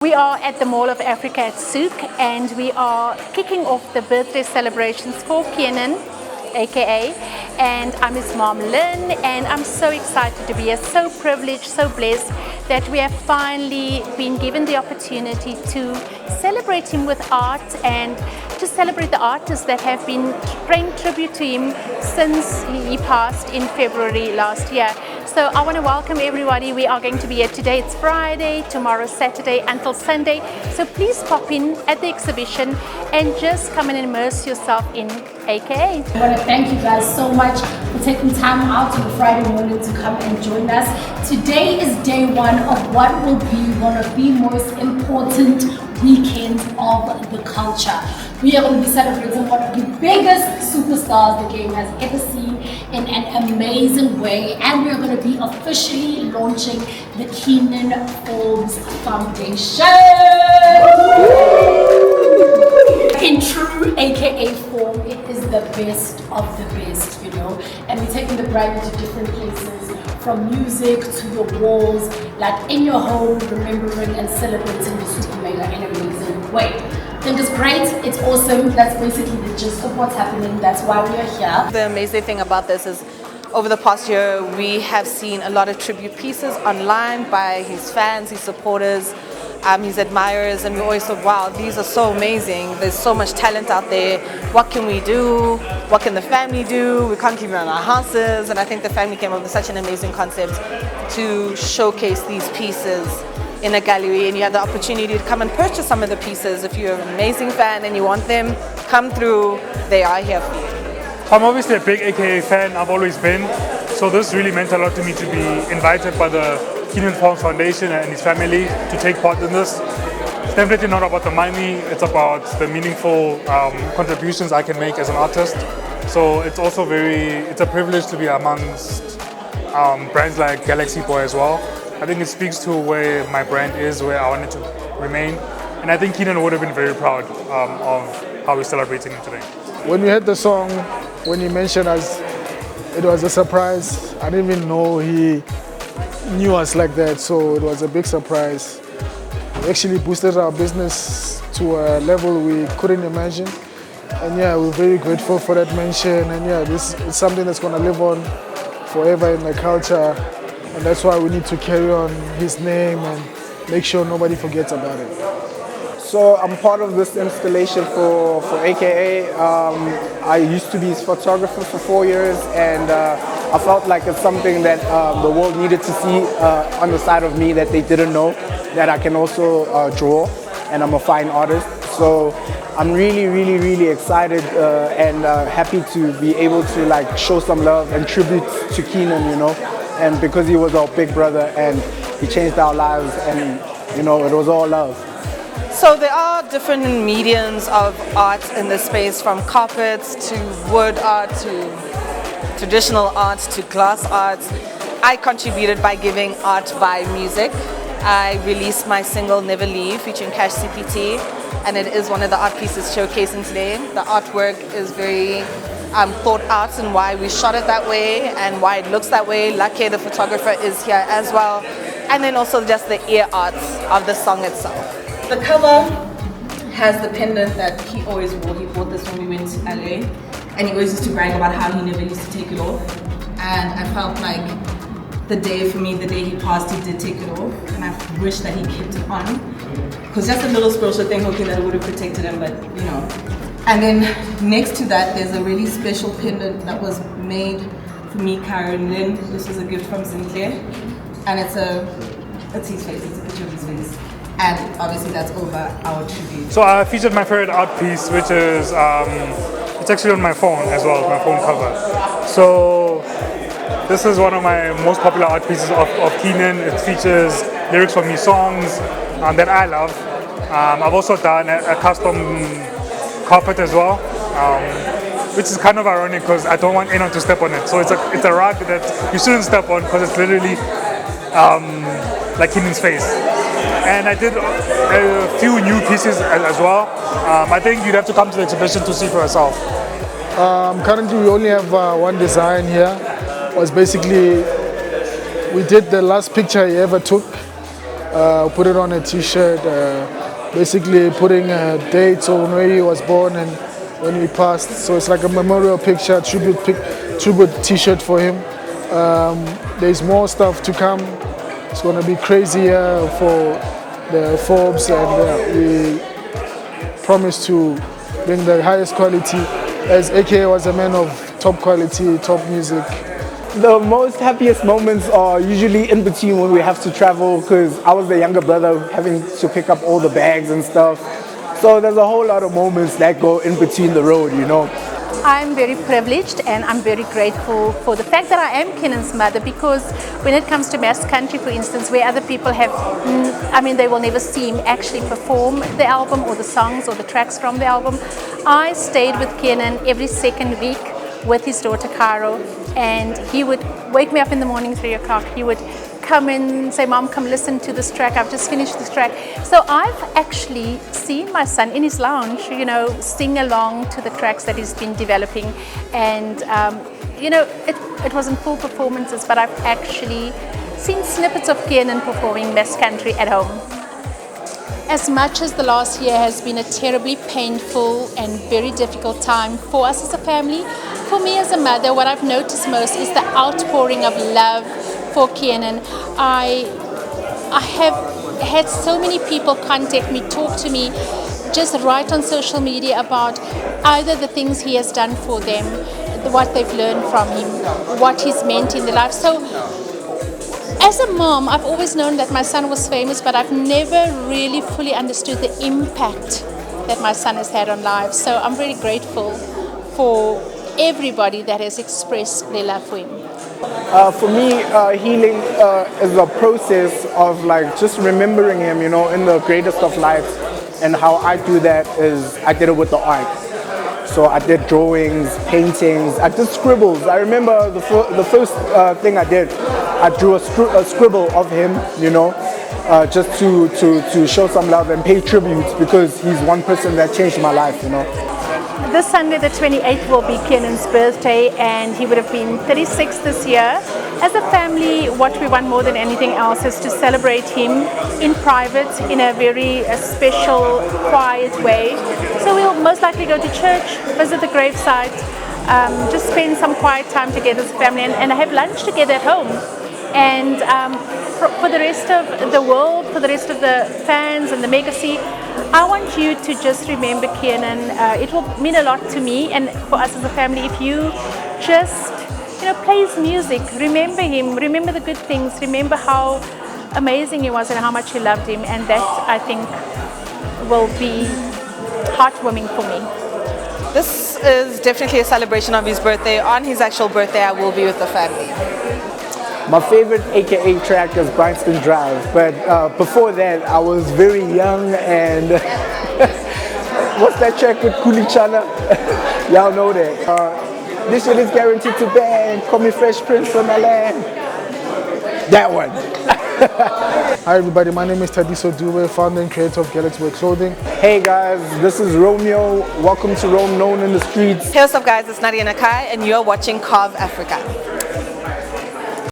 We are at the Mall of Africa at Sook, and we are kicking off the birthday celebrations for Kiernan, aka, and I'm his mom Lynn, and I'm so excited to be here, so privileged, so blessed that we have finally been given the opportunity to celebrate him with art and to celebrate the artists that have been paying tribute to him since he passed in February last year. So I want to welcome everybody. We are going to be here today. It's Friday, tomorrow Saturday until Sunday. So please pop in at the exhibition and just come and immerse yourself in AKA. I want to thank you guys so much for taking time out on a Friday morning to come and join us. Today is day one of what will be one of the most important weekends of the culture. We are going to be celebrating one of the biggest superstars the game has ever seen in an amazing way, and we're going to be officially launching the Kiernan Forbes Foundation. In true AKA form, it is the best of the best, you know, and we're taking the brand into different places, from music to the walls, like in your home, remembering and celebrating the Supa in an amazing way. I think it's great, it's awesome. That's basically the gist of what's happening. That's why we are here. The amazing thing about this is over the past year we have seen a lot of tribute pieces online by his fans, his supporters, his admirers, and we always thought, wow, these are so amazing. There's so much talent out there. What can we do? What can the family do? We can't keep it in our houses. And I think the family came up with such an amazing concept to showcase these pieces in a gallery, and you have the opportunity to come and purchase some of the pieces. If you're an amazing fan and you want them, come through, they are here for you. I'm obviously a big AKA fan, I've always been, so this really meant a lot to me to be invited by the Kiernan Forbes Foundation and his family to take part in this. It's definitely not about the money, it's about the meaningful contributions I can make as an artist. So it's also it's a privilege to be amongst brands like Galaxy Boy as well. I think it speaks to where my brand is, where I wanted to remain. And I think Kiernan would have been very proud of how we're celebrating him today. When we heard the song, when he mentioned us, it was a surprise. I didn't even know he knew us like that, so it was a big surprise. It actually boosted our business to a level we couldn't imagine. And yeah, we're very grateful for that mention. And yeah, this is something that's going to live on forever in the culture. And that's why we need to carry on his name and make sure nobody forgets about it. So I'm part of this installation for AKA. I used to be his photographer for 4 years, and I felt like it's something that the world needed to see on the side of me that they didn't know, that I can also draw, and I'm a fine artist. So I'm really excited and happy to be able to like show some love and tribute to Kiernan, you know, and because he was our big brother and he changed our lives, and you know, it was all love. So there are different mediums of art in this space, from carpets to wood art to traditional art to glass art. I contributed by giving art by music. I released my single Never Leave featuring Cash CPT, and it is one of the art pieces showcasing today. The artwork is very thought out and why we shot it that way and why it looks that way. Lucky the photographer is here as well, and then also just the ear art of the song itself. The cover has the pendant that he always wore. He bought this when we went to LA, and he always used to brag about how he never used to take it off. And I felt like the day for me, the day he passed, he did take it off, and I wish that he kept it on. Because just a little special thing, hoping that it would have protected him, but you know. And then next to that, there's a really special pendant that was made for me, Kairo and Lynn. This was a gift from Sinclair, and it's his face. It's a picture of his face. And obviously that's over our tribute. So I featured my favorite art piece, which is, it's actually on my phone as well, my phone cover. So this is one of my most popular art pieces of Kiernan. It features lyrics from his songs that I love. I've also done a custom carpet as well, which is kind of ironic because I don't want anyone to step on it. So it's a rug that you shouldn't step on because it's literally like Kiernan's face. And I did a few new pieces as well. I think you'd have to come to the exhibition to see for yourself. Currently we only have one design here. It was basically, we did the last picture he ever took, put it on a t-shirt, basically putting a date on where he was born and when he passed. So it's like a memorial picture, tribute t-shirt for him. There's more stuff to come. It's going to be crazier for the Forbes, and we promise to bring the highest quality, as AKA was a man of top quality, top music. The most happiest moments are usually in between when we have to travel, because I was the younger brother having to pick up all the bags and stuff. So there's a whole lot of moments that go in between the road, you know. I'm very privileged and I'm very grateful for the fact that I am Kiernan's mother, because when it comes to mass country, for instance, where other people have, they will never see him actually perform the album or the songs or the tracks from the album. I stayed with Kiernan every second week with his daughter Kairo, and he would wake me up in the morning, 3 o'clock. He would come in and say, "Mom, come listen to this track. I've just finished this track." So I've actually seen my son in his lounge, sing along to the tracks that he's been developing. And, it wasn't full performances, but I've actually seen snippets of Kiernan performing mass country at home. As much as the last year has been a terribly painful and very difficult time for us as a family, for me as a mother, what I've noticed most is the outpouring of love for Kiernan. I have had so many people contact me, talk to me, just write on social media about either the things he has done for them, what they've learned from him, what he's meant in their life. So as a mom, I've always known that my son was famous, but I've never really fully understood the impact that my son has had on lives. So I'm really grateful for everybody that has expressed their love for him. For me, healing is a process of just remembering him, in the greatest of lives. And how I do that is I did it with the art. So I did drawings, paintings, I did scribbles. I remember the first thing I did, I drew a scribble of him, just to show some love and pay tribute, because he's one person that changed my life, This Sunday, the 28th, will be Kiernan's birthday, and he would have been 36 this year. As a family, what we want more than anything else is to celebrate him in private, in a very special, quiet way. So we'll most likely go to church, visit the gravesite, just spend some quiet time together as a family, and have lunch together at home. And for the rest of the world, for the rest of the fans and the Megacy, I want you to just remember Kiernan. It will mean a lot to me and for us as a family if you just, play his music. Remember him. Remember the good things. Remember how amazing he was and how much you loved him. And that, I think, will be heartwarming for me. This is definitely a celebration of his birthday. On his actual birthday, I will be with the family. My favorite AKA track is Bryanston Drive, but before that I was very young and what's that track with Kulichana? Y'all know that. This shit is guaranteed to bang, call me Fresh Prince on the land. That one. Hi everybody, my name is Tadiso Dube, founder and creator of Galaxy Clothing. Hey guys, this is Romeo. Welcome to Rome Known in the Streets. Hey, what's up guys, it's Nadia Nakai and you're watching Carve Africa.